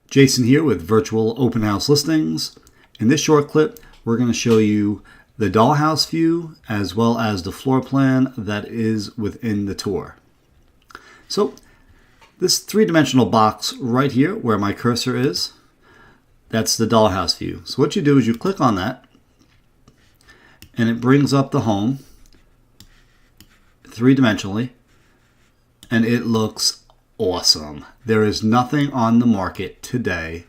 Jason here with Virtual Open House Listings. In this short clip, we're going to show you the dollhouse view as well as the floor plan that is within the tour. So this three-dimensional box right here where my cursor is, that's the dollhouse view. So what you do is you click on that and it brings up the home three-dimensionally and it looks awesome. There is nothing on the market today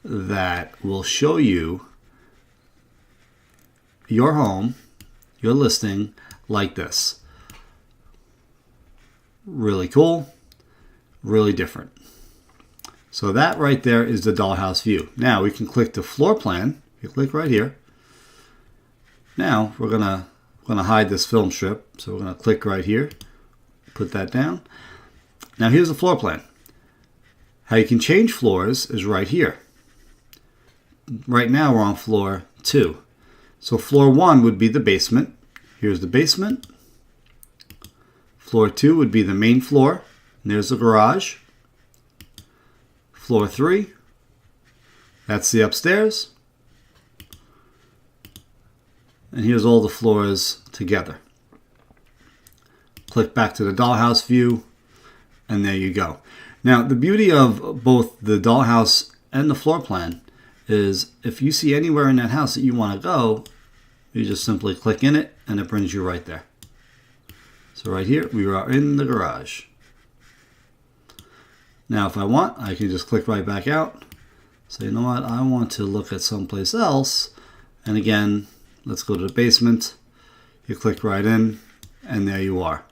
that will show you your home, your listing like this. Really cool, really different. So that right there is the dollhouse view. Now we can click the floor plan. You click right here. Now we're gonna hide this film strip. So we're gonna click right here, put that down. Now here's the floor plan. How you can change floors is right here. Right now we're on floor 2. So floor 1 would be the basement. Here's the basement. Floor 2 would be the main floor. And there's the garage. Floor 3, that's the upstairs. And here's all the floors together. Click back to the dollhouse view. And there you go. Now, the beauty of both the dollhouse and the floor plan is if you see anywhere in that house that you want to go, you just simply click in it and it brings you right there. So right here, we are in the garage. Now, if I want, I can just click right back out. Say, you know what, I want to look at someplace else. And again, let's go to the basement. You click right in, and there you are.